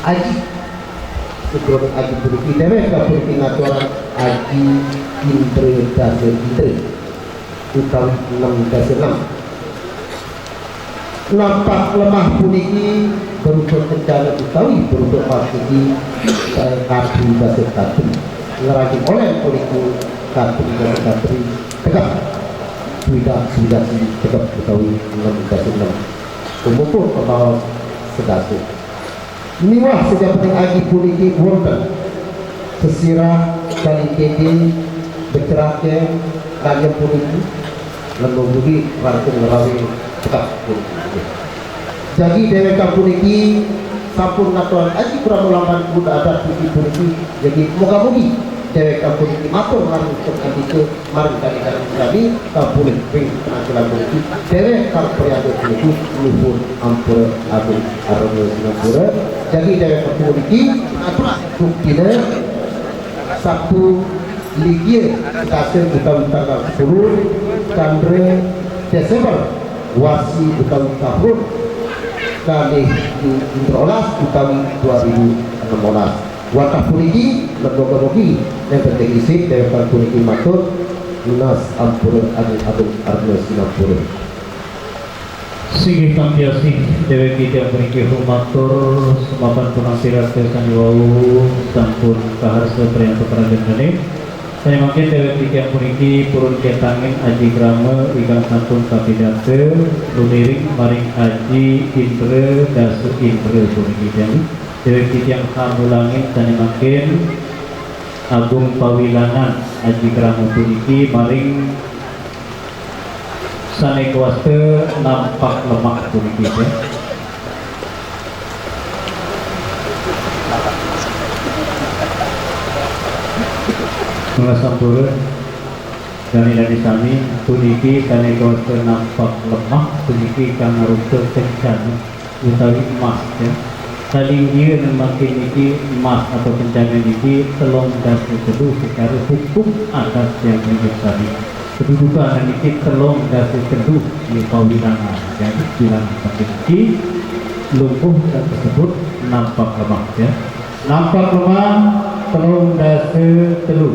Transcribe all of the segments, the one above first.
aji sebelum aji puniki dewe puniki ngaturan aji indre dase indre utawi 6 nampak lemah puniki berubah kencana utawi berubah pasti kadu dase kadu ngerajin oleh puniki kadu dase kadu tegak tidak tegak utawi 6 dase 6 umumnya kalau sedasi niwah sejak penting aji puniki wonten sesirah kali kedi bercerahnya kalian puniki menunggu langsung ngerawi tetap puniki jadi deweka puniki sampun ngatuan aji kurang ulangan kuda ada puniki jadi moga-mogi deweka puniki matur langsung ke mari kali puniki penampilan puniki deweka periode puniki luhur ampur agung arungu singapura jadi deweka puniki aturan buktinya satu ligie kasih tahun tanggal 10 Chandra Desember wasi tahun kali Indrolas tahun 2016 wakaf puniki berdoa-doa yang penting isi dari puniki matur lunas ampur agung arno Singapura Sigi kampiasi dewe kita beri hormatur semapan penampilan kesan wau sampun kaharsa priyanto kerajaan ini saya makin dewe kita beri purun ketangin aji grama ikan sampun kapidate lumiring maring aji indre dasu indre beri jadi dewe kita yang kamulangin saya makin agung pawilanan aji grama beri maring sane kuaste nampak lemak puniki ya. Mengasampura dari sami puniki sane kuaste nampak lemak puniki kang arupa kencana utawi emas ya. Saling dia makin niki emas atau kencana niki telung dasi teduh secara hukum atas yang tadi. Kedudukan sedikit telung dasi teduh di pawilangan jadi bilang seperti lumpuh tersebut nampak lemah ya nampak lemah telung dasi teduh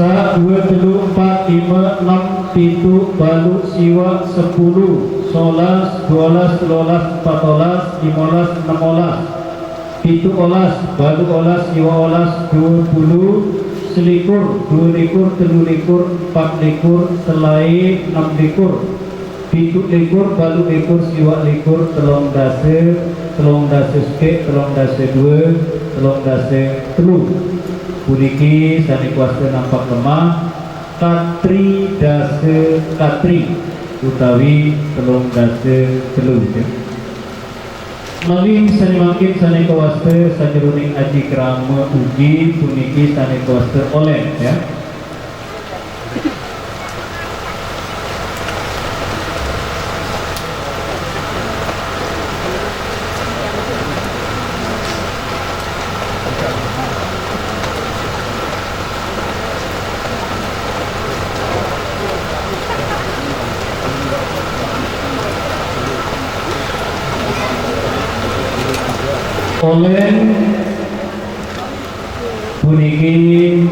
sa 2 3 4 5 6 7 balu siwa 10 11 12 13 14 15 16 17 balu 11 siwa 11 20 selikur 2 likur 3 likur 4 likur selai 6 likur 7 likur balu likur siwa likur telung dase seke telung dase 2 telung dase telu puniki sani kuasa nampak lemah katri dase katri utawi telung dase telu ya. Malih sani makin sani kuasa sajeruning aji krama ugi puniki sani kuasa oleh ya. Oleh puniki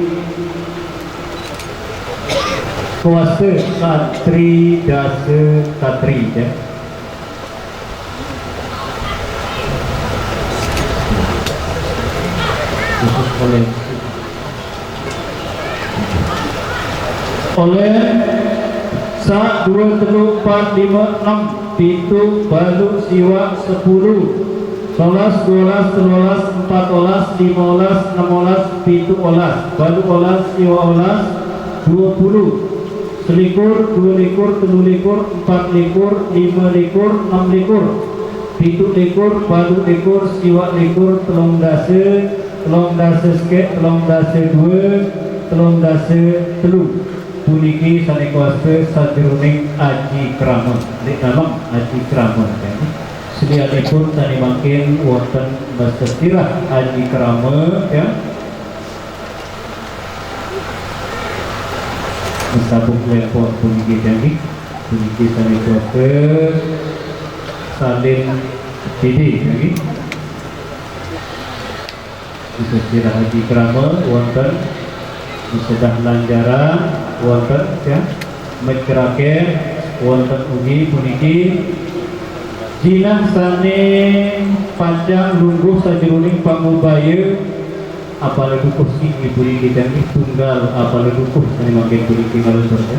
kuasa katri dase katri ya. Oleh sa 2 3 4 5 6 7 balu siwa 10 11, 12, 13, 14, 15, 16, 17, balu 11, siwa 11, 20, selikur, 2 likur, 3 likur, 4 likur, 5 likur, 6 likur, 7 likur, balu likur, siwa likur, telung dase seke, telung dase 2, telung dase telu. Puniki sanikuaste sajeruning aji krama, nama aji krama. Sedianipun tadi makin wonten besertirah aji krama ya. sabuk lepot puniki janji puniki sami kuasa salin didi lagi bisa kira haji krama wonten sedah lanjaran wonten ya mekrake wonten ugi puniki jinah sane panjang lungguh sajeruning pangubaya apalagi dukuh sing puniki dan tunggal apalagi dukuh sane makin puniki ngalor ya.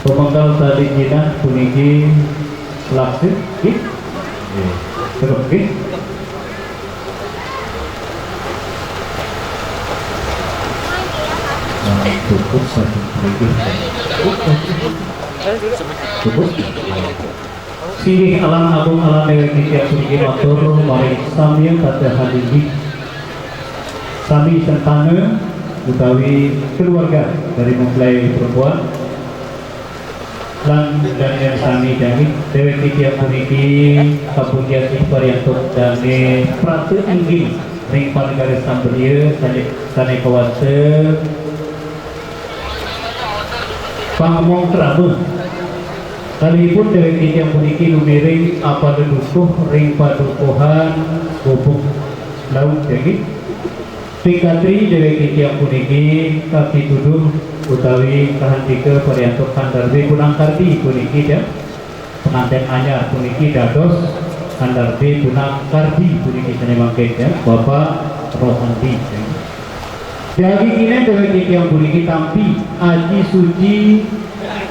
Pemangkal tadi jinah puniki laksir gih terus gih cukup satu puniki cukup sirih alam agung alam dewa tiap puniki matur mari samya kata hadiji sami sentana utawi keluarga dari mempelai perempuan lan dan yang sami dari dewi tiap puniki kapujian Ispariantuk dan pratu inggil ring panegara sambelia sane kawasa pamong terabu kalipun dewi tiap puniki numiring apa dedukuh ring padukuhan bubuk laut jadi pikatri dewi tiap puniki kaki tuduh utawi kahandika Pariantuk Handarbe Gunang Kardi puniki ya pengantin anyar puniki dados Handarbe Gunang Kardi puniki sane mangke ya Bapak Rohandi jadi kini dewe yang puniki tampi aji suci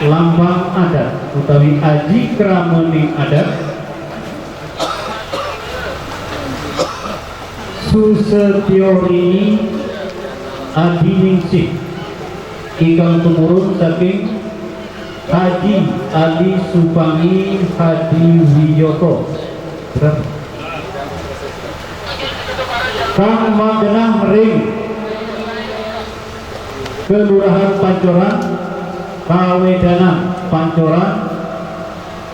lambang adat utawi aji kramaning adat Susetyorini Adi Ningsih ingkang tumurun saking Haji Ali Supangi Hadi Wiyoto kang magenah ring Kelurahan Pancoran Kawedanan Pancoran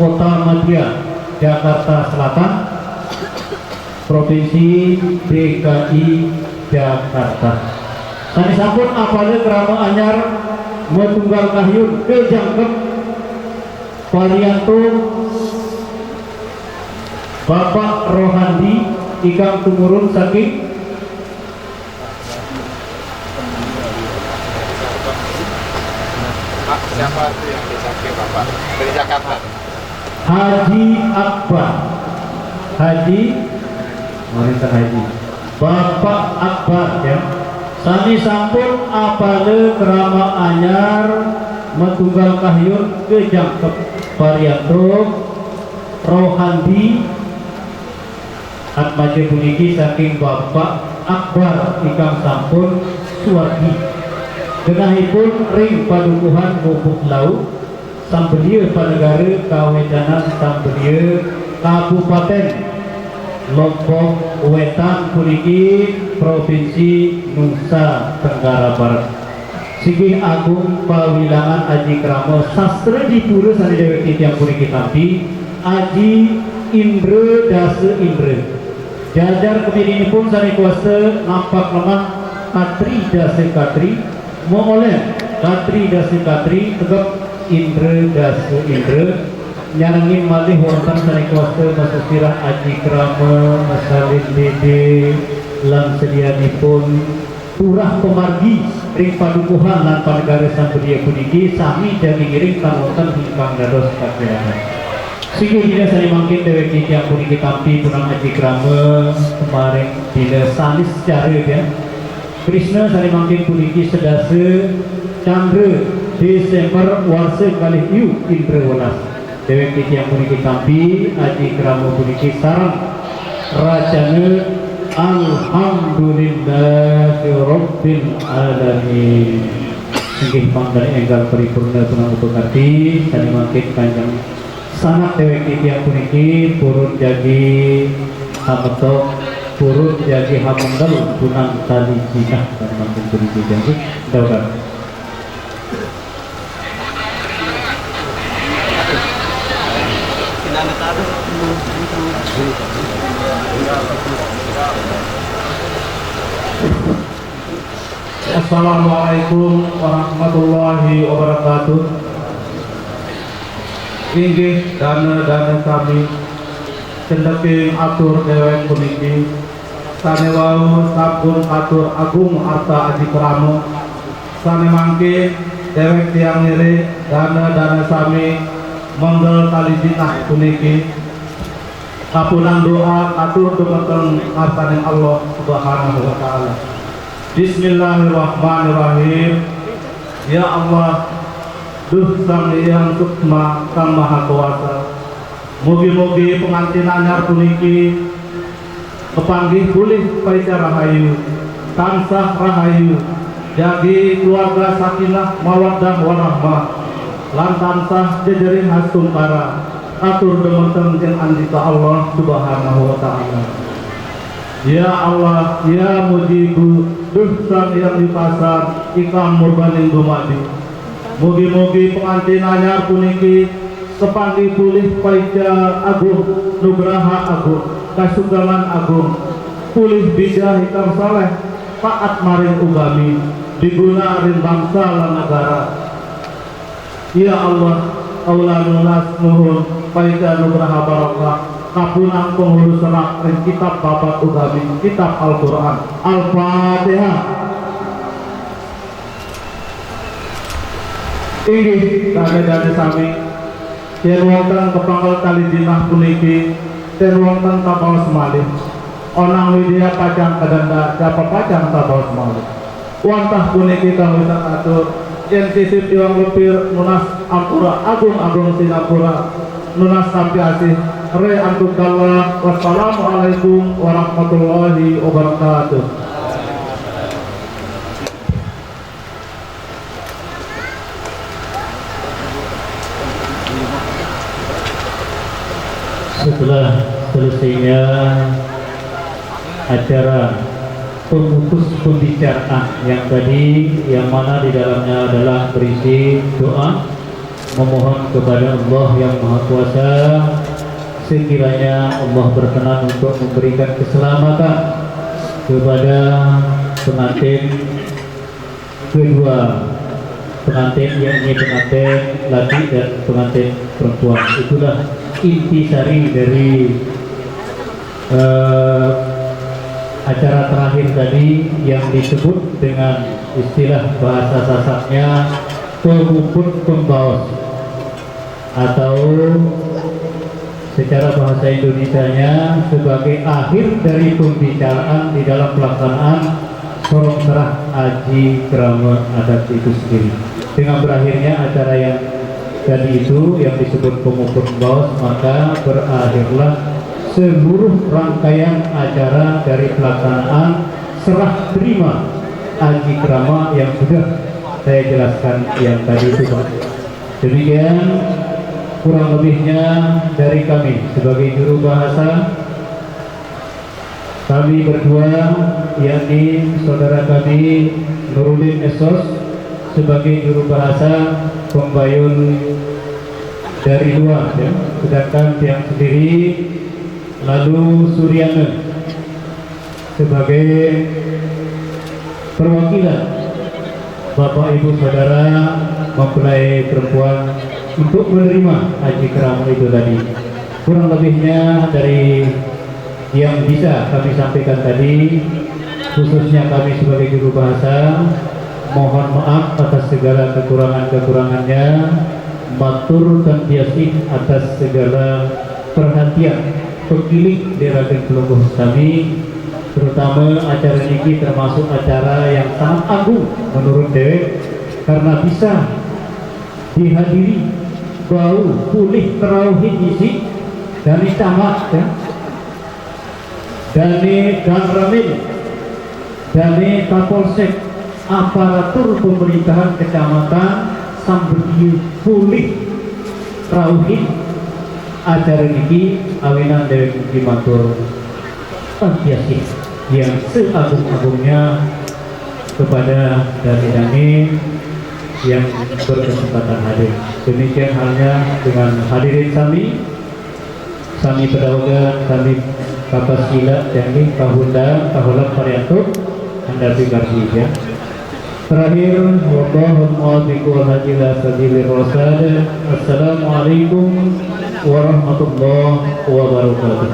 Kota Madya Jakarta Selatan Provinsi DKI Jakarta. Tadi sampun apalagi kerama anyar metunggal kahyun ke jangkep Pariantuk Bapak Rohandi ikang tumurun saking Pak, siapa itu yang di samping Bapak dari Jakarta? Haji Akbar Haji Wanita Haji Bapak Akbar ya sami sampun apale kerama anyar metunggal kahyun ke jangkep Pariantuk Rohandi atmaje puniki saking Bapak Akbar ikang sampun suwargi genahipun ring padukuhan bubuk laut Sambelia Panegara Kawedanan Sambelia Kabupaten Lombok Wetan puniki Provinsi Nusa Tenggara Barat. Sigih Agung Pawilangan Aji Krama Sastra Dipura sane dheweke tiyang puniki tampi Aji Indra Dase Indra. Jajar kepinginipun sane kuasa nampak lemah Katri Dase Katri oleh Katri Dase Katri tegap Indra Dase Indra nyanangin malih wonten sane kuasa masukirah Aji Krama masalin dede lan sedianipun turah pemargi ring padukuhan lan panegara Sambelia puniki sami dadi ngiring kan wonten ingkang dados kakerangan singih dina sane mangkin dheweke tiyang puniki tampi punang Aji Krama kemarin dina sanis secara ya Krishna sane mangkin puniki sedase Chandra Desember warsa kalih yu Indra welas dheweke tiyang puniki tampi Aji Krama puniki sareng rajane Alhamdulillahi Rabbil Alamin. Inggih pangdani enggal paripurna punang upakarti sane mangkin kanjeng sanak dheweke tiyang puniki purun jagi hametok purun jadi hamendel punang tali jinah dan makin beri janji daulah. Assalamualaikum warahmatullahi wabarakatuh. Inggih dana kami cendeking atur dewek puniki sane wau sampun atur agung arta aji kramo sane mangke dewek tiang niri dana sami monggo tali jinah puniki kapunan doa atur dumateng ngarsaning Allah Subhanahu wa taala. Bismillahirrahmanirrahim. Ya Allah, Duh Sang Hyang Sukma Sang Maha Kuasa, mugi-mugi pengantin anyar puniki kepanggih pulih paica rahayu, tansah rahayu, jadi keluarga sakinah mawaddah warahmah, lan tansah jejerin hastumkara, atur dumateng jeung andika Allah Subhanahu wa taala. Ya Allah, ya mujibu, Duh Sang Hyang Wipasa, ikam murbaning dumadi. Mugi-mugi pengantin anyar puniki kepanggih pulih paica agung, nugraha agung, kasugangan agung, pulih bijah hikam saleh, taat maring ugami, diguna rin bangsa lan negara. Ya Allah, aulanunas nuhun paica nugraha barakah, kapunang penghulu serak rin kitab babat ugami, kitab Al-Quran. Al-Fatihah. Inggih kagedane sami yen wonten kepangkel kali jinah puniki ten wonten tapal semalih onang widya pacang kadanda siapa pacang tapal semalih wantah puniki kang wisan atur yen sisip iwang lepir nunas ampura agung-agung sinapura nunas sampi asih re antukallah. Wassalamualaikum warahmatullahi wabarakatuh. Setelah selesainya acara pemutus pembicaraan yang tadi, yang mana di dalamnya adalah berisi doa memohon kepada Allah yang Maha Kuasa sekiranya Allah berkenan untuk memberikan keselamatan kepada pengantin kedua, pengantin yakni pengantin laki dan pengantin perempuan. Itulah intisari dari acara terakhir tadi yang disebut dengan istilah bahasa sasaknya pengumpul pembawas, atau secara bahasa Indonesianya sebagai akhir dari pembicaraan di dalam pelaksanaan sorong serah aji krama adat itu sendiri. Dengan berakhirnya acara yang tadi itu yang disebut pengukur bawas, maka berakhirlah seluruh rangkaian acara dari pelaksanaan serah terima aji krama yang sudah saya jelaskan yang tadi itu. Demikian kurang lebihnya dari kami sebagai juru bahasa. Kami berdua, yakni saudara kami Nurudin Esos sebagai juru bahasa pembayun dari luar, ya. Sedangkan yang sendiri lalu Suryana sebagai perwakilan Bapak Ibu Saudara mempelai perempuan untuk menerima haji krama itu tadi. Kurang lebihnya dari yang bisa kami sampaikan tadi, khususnya kami sebagai juru bahasa, mohon maaf atas segala kekurangan-kekurangannya, matur dan biasih atas segala perhatian pekilih di rakyat pelungguh kami, terutama acara ini termasuk acara yang sangat agung menurut dewek karena bisa dihadiri bau pulih terauhid isi dari camat, ya, dari Danramil, dari Kapolsek, aparatur pemerintahan kecamatan sambil pulih terauhid acara ini awinan dewek matur Antiasi yang seagung-agungnya kepada dami-dami yang berkesempatan hadir. Demikian halnya dengan hadirin sami pedaugan, sami kapas sila, yakni kahunda, kahulat pariantuk, anda bigarji ya. Terakhir, wallahul muwaffiq wal hadi ila sabilir rasyad. Assalamualaikum warahmatullahi wabarakatuh.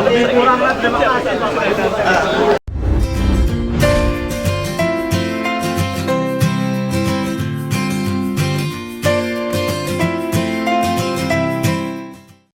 Lebih kurang, terima kasih Bapak.